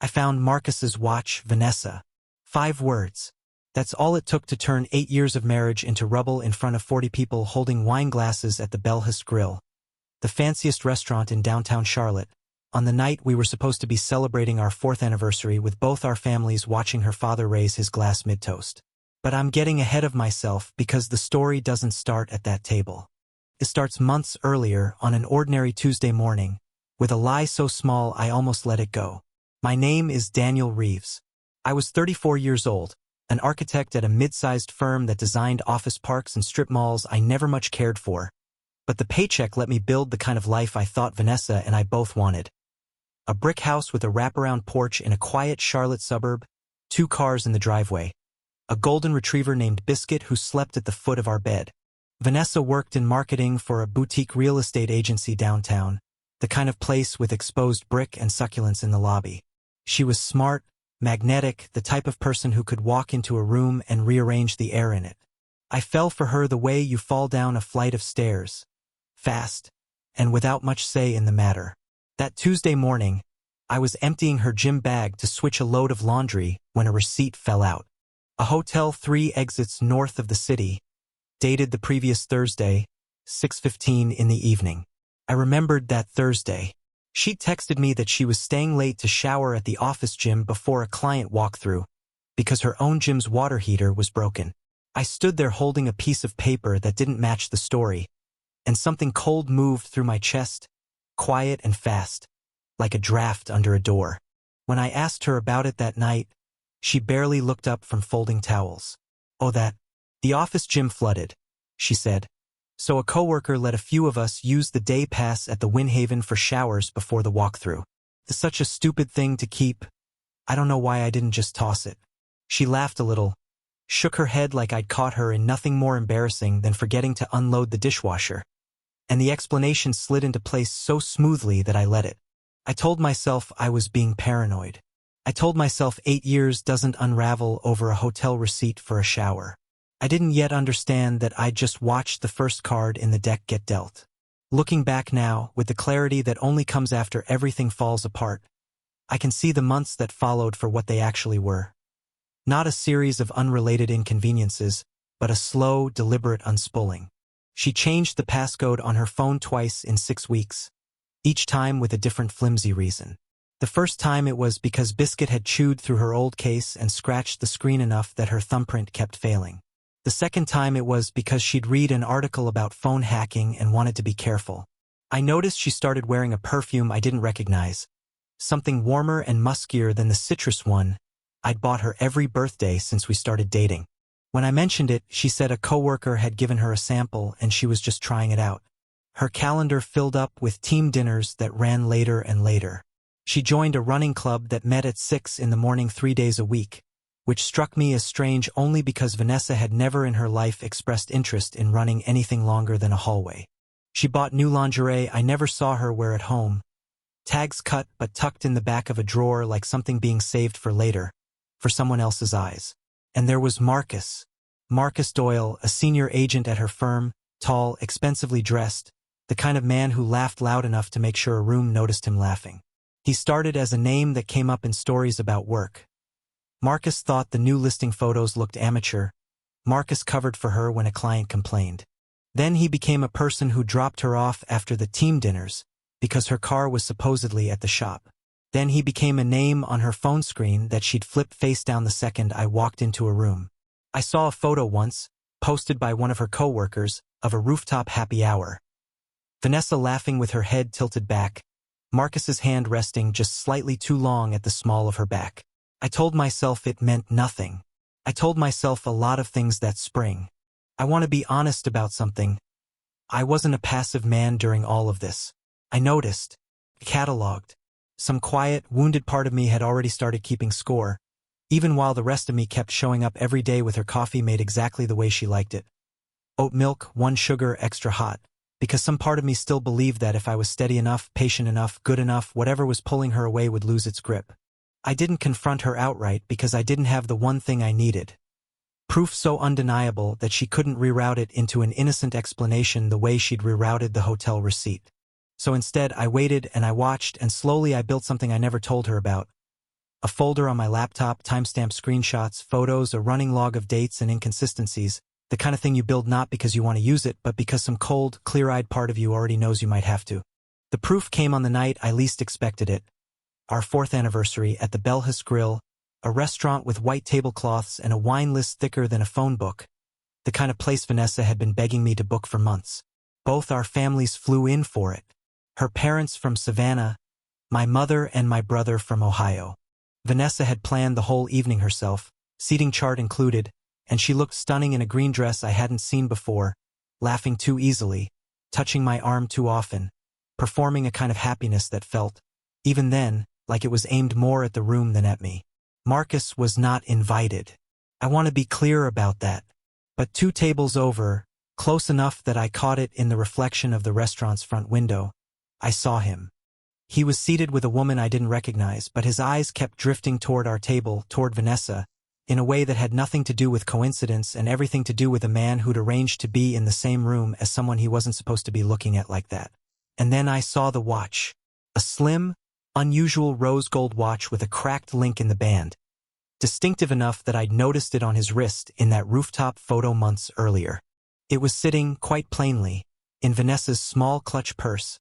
I found Marcus's watch, Vanessa. 5 words. That's all it took to turn 8 years of marriage into rubble in front of 40 people holding wine glasses at the Belhist Grill, the fanciest restaurant in downtown Charlotte, on the night we were supposed to be celebrating our 4th anniversary with both our families watching her father raise his glass mid-toast. But I'm getting ahead of myself because the story doesn't start at that table. It starts months earlier on an ordinary Tuesday morning, with a lie so small I almost let it go. My name is Daniel Reeves. I was 34 years old, an architect at a mid-sized firm that designed office parks and strip malls I never much cared for, but the paycheck let me build the kind of life I thought Vanessa and I both wanted. A brick house with a wraparound porch in a quiet Charlotte suburb, 2 cars in the driveway, a golden retriever named Biscuit who slept at the foot of our bed. Vanessa worked in marketing for a boutique real estate agency downtown, the kind of place with exposed brick and succulents in the lobby. She was smart, magnetic, the type of person who could walk into a room and rearrange the air in it. I fell for her the way you fall down a flight of stairs, fast, and without much say in the matter. That Tuesday morning, I was emptying her gym bag to switch a load of laundry when a receipt fell out. A hotel 3 exits north of the city, dated the previous Thursday, 6:15 in the evening. I remembered that Thursday. She texted me that she was staying late to shower at the office gym before a client walkthrough, because her own gym's water heater was broken. I stood there holding a piece of paper that didn't match the story, and something cold moved through my chest, quiet and fast, like a draft under a door. When I asked her about it that night, she barely looked up from folding towels. "Oh, the office gym flooded," she said. "So a coworker let a few of us use the day pass at the Windhaven for showers before the walkthrough. It's such a stupid thing to keep. I don't know why I didn't just toss it." She laughed a little, shook her head like I'd caught her in nothing more embarrassing than forgetting to unload the dishwasher, and the explanation slid into place so smoothly that I let it. I told myself I was being paranoid. I told myself 8 years doesn't unravel over a hotel receipt for a shower. I didn't yet understand that I'd just watched the first card in the deck get dealt. Looking back now, with the clarity that only comes after everything falls apart, I can see the months that followed for what they actually were. Not a series of unrelated inconveniences, but a slow, deliberate unspooling. She changed the passcode on her phone twice in 6 weeks, each time with a different flimsy reason. The first time it was because Biscuit had chewed through her old case and scratched the screen enough that her thumbprint kept failing. The second time it was because she'd read an article about phone hacking and wanted to be careful. I noticed she started wearing a perfume I didn't recognize, something warmer and muskier than the citrus one I'd bought her every birthday since we started dating. When I mentioned it, she said a coworker had given her a sample and she was just trying it out. Her calendar filled up with team dinners that ran later and later. She joined a running club that met at 6 in the morning 3 days a week, which struck me as strange only because Vanessa had never in her life expressed interest in running anything longer than a hallway. She bought new lingerie I never saw her wear at home, tags cut but tucked in the back of a drawer like something being saved for later, for someone else's eyes. And there was Marcus. Marcus Doyle, a senior agent at her firm, tall, expensively dressed, the kind of man who laughed loud enough to make sure a room noticed him laughing. He started as a name that came up in stories about work. Marcus thought the new listing photos looked amateur. Marcus covered for her when a client complained. Then he became a person who dropped her off after the team dinners, because her car was supposedly at the shop. Then he became a name on her phone screen that she'd flip face down the second I walked into a room. I saw a photo once, posted by one of her coworkers, of a rooftop happy hour. Vanessa laughing with her head tilted back, Marcus's hand resting just slightly too long at the small of her back. I told myself it meant nothing. I told myself a lot of things that spring. I want to be honest about something. I wasn't a passive man during all of this. I noticed, cataloged. Some quiet, wounded part of me had already started keeping score, even while the rest of me kept showing up every day with her coffee made exactly the way she liked it. Oat milk, 1 sugar, extra hot, because some part of me still believed that if I was steady enough, patient enough, good enough, whatever was pulling her away would lose its grip. I didn't confront her outright because I didn't have the one thing I needed. Proof so undeniable that she couldn't reroute it into an innocent explanation the way she'd rerouted the hotel receipt. So instead, I waited and I watched, and slowly I built something I never told her about. A folder on my laptop, timestamp screenshots, photos, a running log of dates and inconsistencies, the kind of thing you build not because you want to use it, but because some cold, clear-eyed part of you already knows you might have to. The proof came on the night I least expected it. Our 4th anniversary at the Belhus Grill, a restaurant with white tablecloths and a wine list thicker than a phone book. The kind of place Vanessa had been begging me to book for months. Both our families flew in for it. Her parents from Savannah, my mother and my brother from Ohio. Vanessa had planned the whole evening herself, seating chart included, and she looked stunning in a green dress I hadn't seen before, laughing too easily, touching my arm too often, performing a kind of happiness that felt, even then, like it was aimed more at the room than at me. Marcus was not invited. I want to be clear about that. But 2 tables over, close enough that I caught it in the reflection of the restaurant's front window, I saw him. He was seated with a woman I didn't recognize, but his eyes kept drifting toward our table, toward Vanessa, in a way that had nothing to do with coincidence and everything to do with a man who'd arranged to be in the same room as someone he wasn't supposed to be looking at like that. And then I saw the watch. A slim, unusual rose gold watch with a cracked link in the band. Distinctive enough that I'd noticed it on his wrist in that rooftop photo months earlier. It was sitting, quite plainly, in Vanessa's small clutch purse,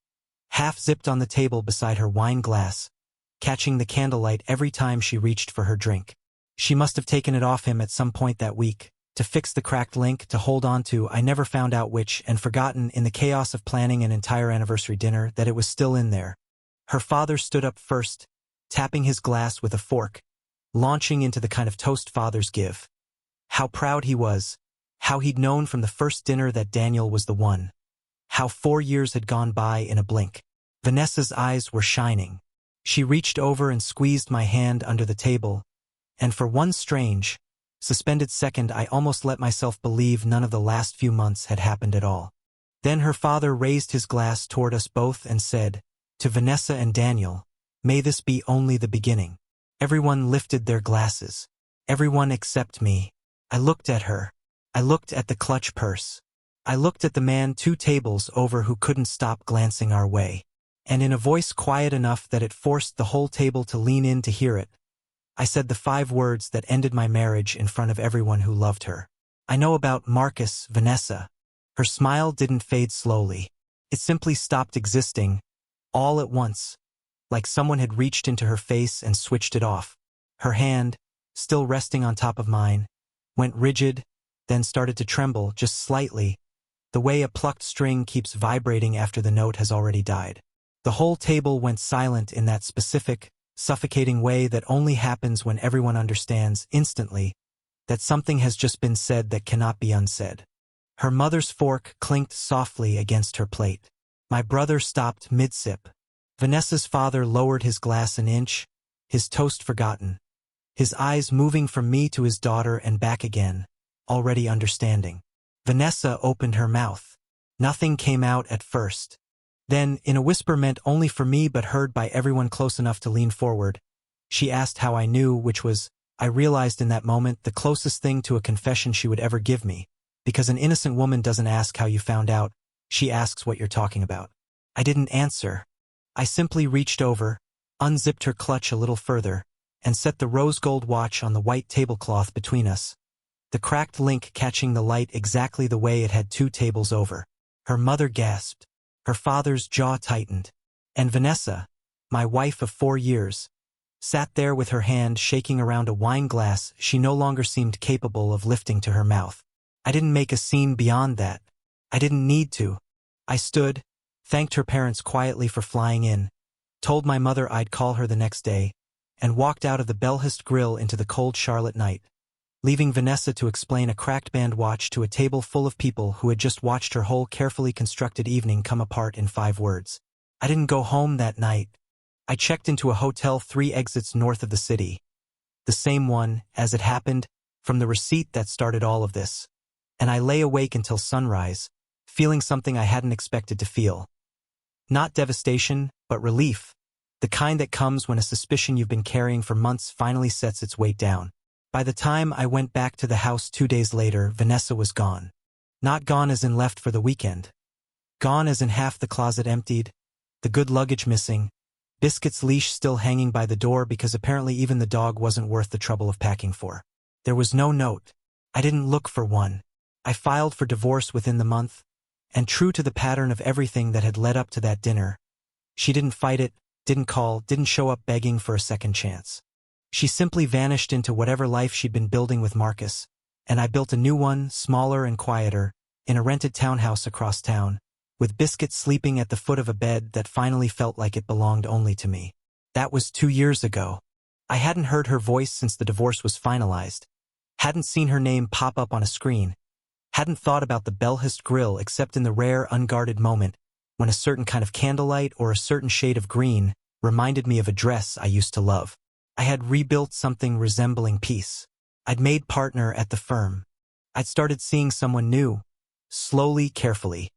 half-zipped on the table beside her wine glass, catching the candlelight every time she reached for her drink. She must have taken it off him at some point that week, to fix the cracked link, to hold on to, I never found out which, and forgotten in the chaos of planning an entire anniversary dinner that it was still in there. Her father stood up first, tapping his glass with a fork, launching into the kind of toast fathers give. How proud he was, how he'd known from the first dinner that Daniel was the one. How 4 years had gone by in a blink. Vanessa's eyes were shining. She reached over and squeezed my hand under the table, and for one strange, suspended second I almost let myself believe none of the last few months had happened at all. Then her father raised his glass toward us both and said, "To Vanessa and Daniel, may this be only the beginning." Everyone lifted their glasses. Everyone except me. I looked at her. I looked at the clutch purse. I looked at the man 2 tables over who couldn't stop glancing our way. And in a voice quiet enough that it forced the whole table to lean in to hear it, I said the 5 words that ended my marriage in front of everyone who loved her. "I know about Marcus, Vanessa." Her smile didn't fade slowly. It simply stopped existing, all at once, like someone had reached into her face and switched it off. Her hand, still resting on top of mine, went rigid, then started to tremble just slightly, the way a plucked string keeps vibrating after the note has already died. The whole table went silent in that specific, suffocating way that only happens when everyone understands instantly that something has just been said that cannot be unsaid. Her mother's fork clinked softly against her plate. My brother stopped mid-sip. Vanessa's father lowered his glass an inch, his toast forgotten, his eyes moving from me to his daughter and back again, already understanding. Vanessa opened her mouth. Nothing came out at first. Then, in a whisper meant only for me but heard by everyone close enough to lean forward, she asked how I knew, which was, I realized in that moment, the closest thing to a confession she would ever give me, because an innocent woman doesn't ask how you found out, she asks what you're talking about. I didn't answer. I simply reached over, unzipped her clutch a little further, and set the rose gold watch on the white tablecloth between us, the cracked link catching the light exactly the way it had 2 tables over. Her mother gasped. Her father's jaw tightened. And Vanessa, my wife of 4 years, sat there with her hand shaking around a wine glass she no longer seemed capable of lifting to her mouth. I didn't make a scene beyond that. I didn't need to. I stood, thanked her parents quietly for flying in, told my mother I'd call her the next day, and walked out of the Belhurst Grill into the cold Charlotte night, leaving Vanessa to explain a cracked band watch to a table full of people who had just watched her whole carefully constructed evening come apart in 5 words. I didn't go home that night. I checked into a hotel 3 exits north of the city. The same one, as it happened, from the receipt that started all of this. And I lay awake until sunrise, feeling something I hadn't expected to feel. Not devastation, but relief. The kind that comes when a suspicion you've been carrying for months finally sets its weight down. By the time I went back to the house 2 days later, Vanessa was gone. Not gone as in left for the weekend. Gone as in half the closet emptied, the good luggage missing, Biscuit's leash still hanging by the door because apparently even the dog wasn't worth the trouble of packing for. There was no note. I didn't look for one. I filed for divorce within the month, and true to the pattern of everything that had led up to that dinner, she didn't fight it, didn't call, didn't show up begging for a second chance. She simply vanished into whatever life she'd been building with Marcus, and I built a new one, smaller and quieter, in a rented townhouse across town, with Biscuit sleeping at the foot of a bed that finally felt like it belonged only to me. That was 2 years ago. I hadn't heard her voice since the divorce was finalized, hadn't seen her name pop up on a screen, hadn't thought about the Belhist grill except in the rare unguarded moment when a certain kind of candlelight or a certain shade of green reminded me of a dress I used to love. I had rebuilt something resembling peace. I'd made partner at the firm. I'd started seeing someone new, slowly, carefully.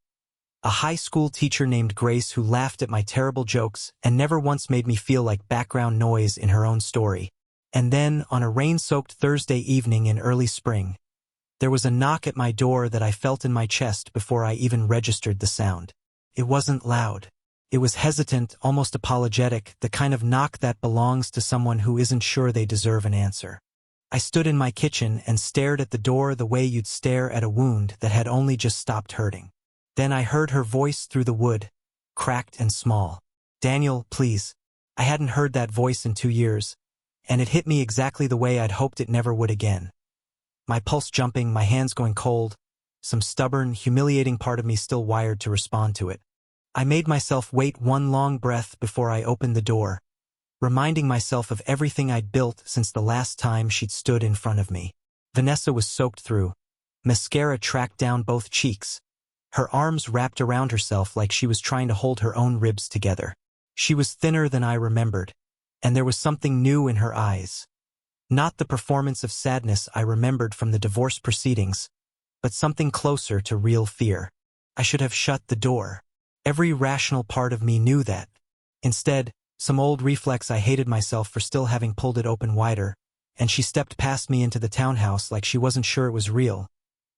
A high school teacher named Grace who laughed at my terrible jokes and never once made me feel like background noise in her own story. And then, on a rain-soaked Thursday evening in early spring, there was a knock at my door that I felt in my chest before I even registered the sound. It wasn't loud. It was hesitant, almost apologetic, the kind of knock that belongs to someone who isn't sure they deserve an answer. I stood in my kitchen and stared at the door the way you'd stare at a wound that had only just stopped hurting. Then I heard her voice through the wood, cracked and small. "Daniel, please." I hadn't heard that voice in 2 years, and it hit me exactly the way I'd hoped it never would again. My pulse jumping, my hands going cold, some stubborn, humiliating part of me still wired to respond to it. I made myself wait one long breath before I opened the door, reminding myself of everything I'd built since the last time she'd stood in front of me. Vanessa was soaked through. Mascara tracked down both cheeks. Her arms wrapped around herself like she was trying to hold her own ribs together. She was thinner than I remembered, and there was something new in her eyes. Not the performance of sadness I remembered from the divorce proceedings, but something closer to real fear. I should have shut the door. Every rational part of me knew that. Instead, some old reflex I hated myself for still having pulled it open wider, and she stepped past me into the townhouse like she wasn't sure it was real,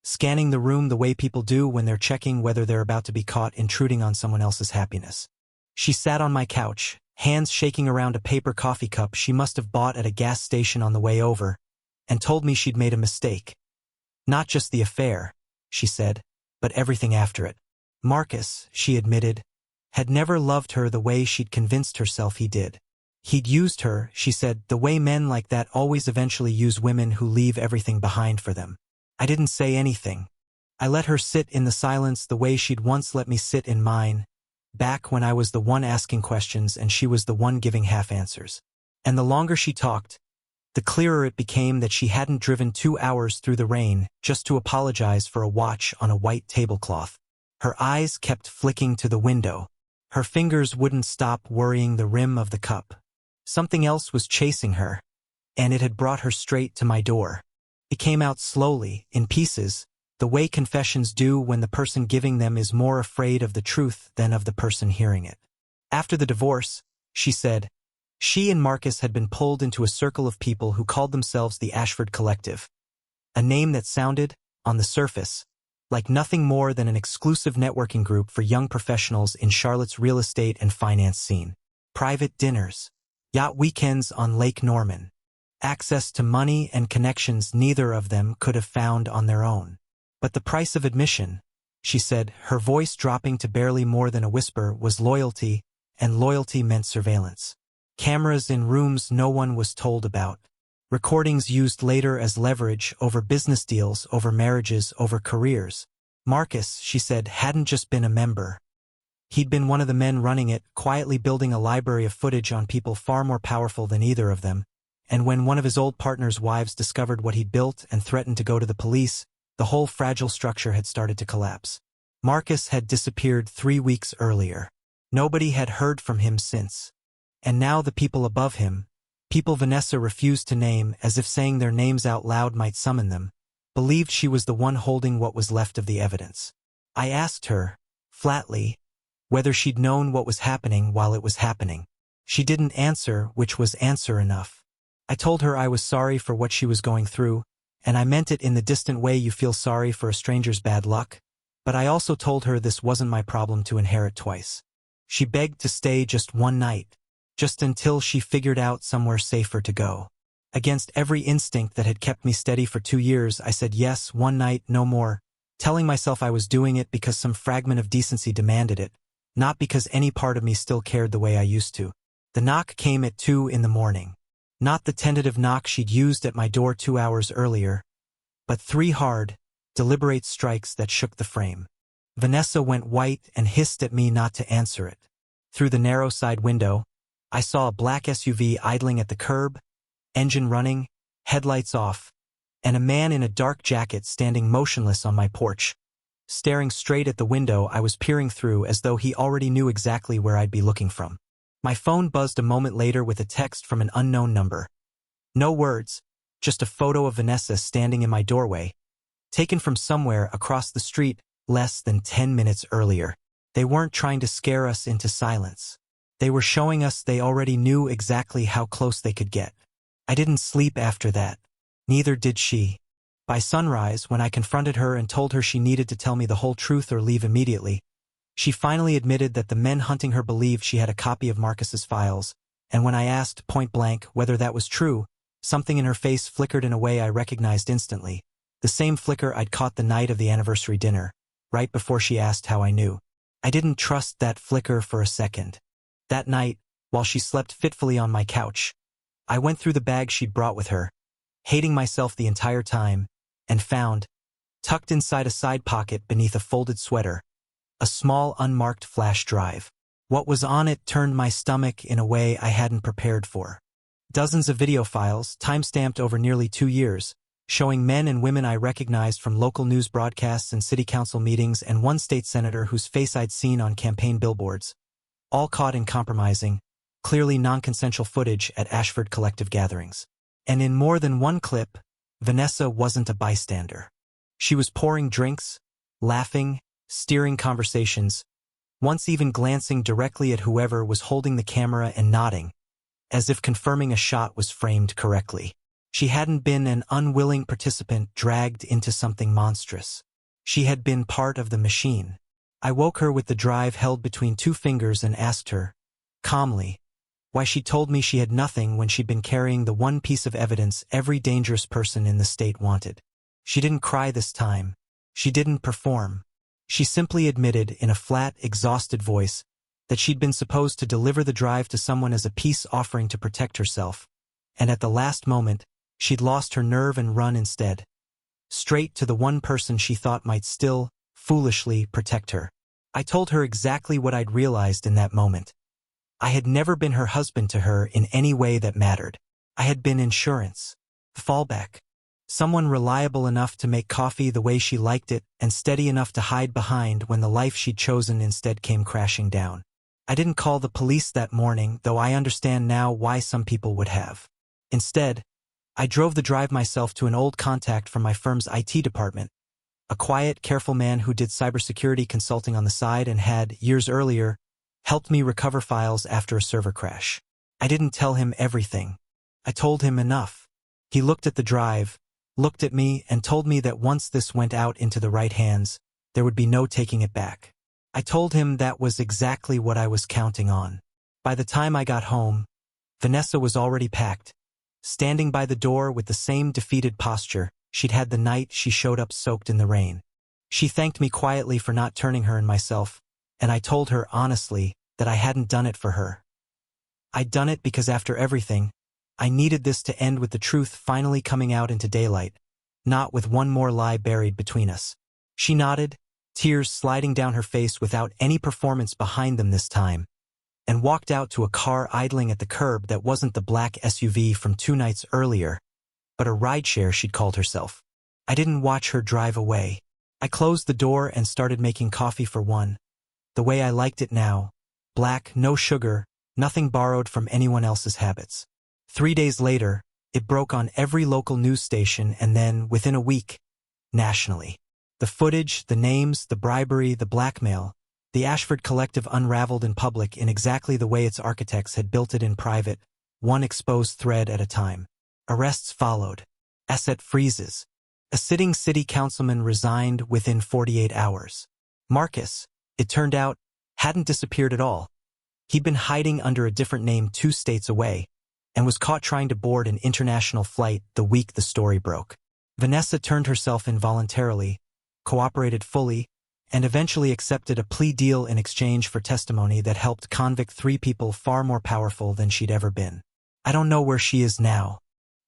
scanning the room the way people do when they're checking whether they're about to be caught intruding on someone else's happiness. She sat on my couch, hands shaking around a paper coffee cup she must have bought at a gas station on the way over, and told me she'd made a mistake. Not just the affair, she said, but everything after it. Marcus, she admitted, had never loved her the way she'd convinced herself he did. He'd used her, she said, the way men like that always eventually use women who leave everything behind for them. I didn't say anything. I let her sit in the silence the way she'd once let me sit in mine, back when I was the one asking questions and she was the one giving half answers. And the longer she talked, the clearer it became that she hadn't driven 2 hours through the rain just to apologize for a watch on a white tablecloth. Her eyes kept flicking to the window. Her fingers wouldn't stop worrying the rim of the cup. Something else was chasing her, and it had brought her straight to my door. It came out slowly, in pieces, the way confessions do when the person giving them is more afraid of the truth than of the person hearing it. After the divorce, she said, she and Marcus had been pulled into a circle of people who called themselves the Ashford Collective, a name that sounded, on the surface, like nothing more than an exclusive networking group for young professionals in Charlotte's real estate and finance scene. Private dinners, yacht weekends on Lake Norman, access to money and connections neither of them could have found on their own. But the price of admission, she said, her voice dropping to barely more than a whisper, was loyalty, and loyalty meant surveillance. Cameras in rooms no one was told about. Recordings used later as leverage over business deals, over marriages, over careers. Marcus, she said, hadn't just been a member. He'd been one of the men running it, quietly building a library of footage on people far more powerful than either of them. And when one of his old partner's wives discovered what he'd built and threatened to go to the police, the whole fragile structure had started to collapse. Marcus had disappeared 3 weeks earlier. Nobody had heard from him since. And now the people above him, people Vanessa refused to name as if saying their names out loud might summon them, believed she was the one holding what was left of the evidence. I asked her, flatly, whether she'd known what was happening while it was happening. She didn't answer, which was answer enough. I told her I was sorry for what she was going through, and I meant it in the distant way you feel sorry for a stranger's bad luck, but I also told her this wasn't my problem to inherit twice. She begged to stay just one night. just until she figured out somewhere safer to go. Against every instinct that had kept me steady for 2 years, I said yes, one night, no more, telling myself I was doing it because some fragment of decency demanded it, not because any part of me still cared the way I used to. The knock came at 2 in the morning. Not the tentative knock she'd used at my door 2 hours earlier, but 3 hard, deliberate strikes that shook the frame. Vanessa went white and hissed at me not to answer it. Through the narrow side window, I saw a black SUV idling at the curb, engine running, headlights off, and a man in a dark jacket standing motionless on my porch. Staring straight at the window I was peering through as though he already knew exactly where I'd be looking from. My phone buzzed a moment later with a text from an unknown number. No words, just a photo of Vanessa standing in my doorway, taken from somewhere across the street less than 10 minutes earlier. They weren't trying to scare us into silence. They were showing us they already knew exactly how close they could get. I didn't sleep after that. Neither did she. By sunrise, when I confronted her and told her she needed to tell me the whole truth or leave immediately, she finally admitted that the men hunting her believed she had a copy of Marcus's files, and when I asked point-blank whether that was true, something in her face flickered in a way I recognized instantly, the same flicker I'd caught the night of the anniversary dinner, right before she asked how I knew. I didn't trust that flicker for a second. That night, while she slept fitfully on my couch, I went through the bag she'd brought with her, hating myself the entire time, and found, tucked inside a side pocket beneath a folded sweater, a small unmarked flash drive. What was on it turned my stomach in a way I hadn't prepared for. Dozens of video files, time-stamped over nearly 2 years, showing men and women I recognized from local news broadcasts and city council meetings and one state senator whose face I'd seen on campaign billboards, all caught in compromising, clearly non-consensual footage at Ashford collective gatherings. And in more than one clip, Vanessa wasn't a bystander. She was pouring drinks, laughing, steering conversations, once even glancing directly at whoever was holding the camera and nodding, as if confirming a shot was framed correctly. She hadn't been an unwilling participant dragged into something monstrous. She had been part of the machine. I woke her with the drive held between 2 fingers and asked her, calmly, why she told me she had nothing when she'd been carrying the one piece of evidence every dangerous person in the state wanted. She didn't cry this time. She didn't perform. She simply admitted in a flat, exhausted voice that she'd been supposed to deliver the drive to someone as a peace offering to protect herself, and at the last moment, she'd lost her nerve and run instead, straight to the one person she thought might still, foolishly, protect her. I told her exactly what I'd realized in that moment. I had never been her husband to her in any way that mattered. I had been insurance, fallback, someone reliable enough to make coffee the way she liked it and steady enough to hide behind when the life she'd chosen instead came crashing down. I didn't call the police that morning, though I understand now why some people would have. Instead, I drove the drive myself to an old contact from my firm's IT department, a quiet, careful man who did cybersecurity consulting on the side and had, years earlier, helped me recover files after a server crash. I didn't tell him everything. I told him enough. He looked at the drive, looked at me, and told me that once this went out into the right hands, there would be no taking it back. I told him that was exactly what I was counting on. By the time I got home, Vanessa was already packed, standing by the door with the same defeated posture she'd had the night she showed up soaked in the rain. She thanked me quietly for not turning her and myself, and I told her honestly that I hadn't done it for her. I'd done it because after everything, I needed this to end with the truth finally coming out into daylight, not with one more lie buried between us. She nodded, tears sliding down her face without any performance behind them this time, and walked out to a car idling at the curb that wasn't the black SUV from 2 nights earlier, but a rideshare she'd called herself. I didn't watch her drive away. I closed the door and started making coffee for one, the way I liked it now, black, no sugar, nothing borrowed from anyone else's habits. 3 days later, it broke on every local news station and then, within a week, nationally. The footage, the names, the bribery, the blackmail, the Ashford Collective unraveled in public in exactly the way its architects had built it in private, one exposed thread at a time. Arrests followed. Asset freezes. A sitting city councilman resigned within 48 hours. Marcus, it turned out, hadn't disappeared at all. He'd been hiding under a different name 2 states away, and was caught trying to board an international flight the week the story broke. Vanessa turned herself in voluntarily, cooperated fully, and eventually accepted a plea deal in exchange for testimony that helped convict 3 people far more powerful than she'd ever been. I don't know where she is now.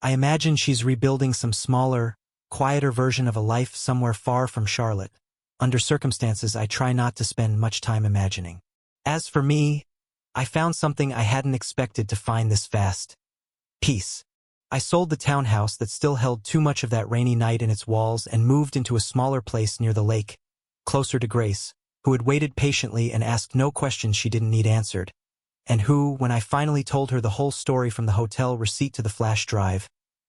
I imagine she's rebuilding some smaller, quieter version of a life somewhere far from Charlotte, under circumstances I try not to spend much time imagining. As for me, I found something I hadn't expected to find this fast. Peace. I sold the townhouse that still held too much of that rainy night in its walls and moved into a smaller place near the lake, closer to Grace, who had waited patiently and asked no questions she didn't need answered, and who, when I finally told her the whole story from the hotel receipt to the flash drive,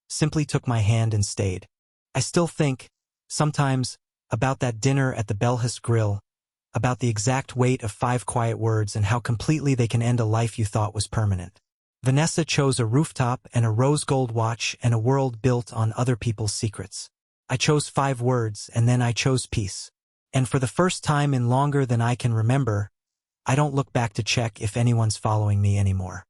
simply took my hand and stayed. I still think, sometimes, about that dinner at the Belhus Grill, about the exact weight of 5 quiet words and how completely they can end a life you thought was permanent. Vanessa chose a rooftop and a rose gold watch and a world built on other people's secrets. I chose 5 words, and then I chose peace. And for the first time in longer than I can remember, I don't look back to check if anyone's following me anymore.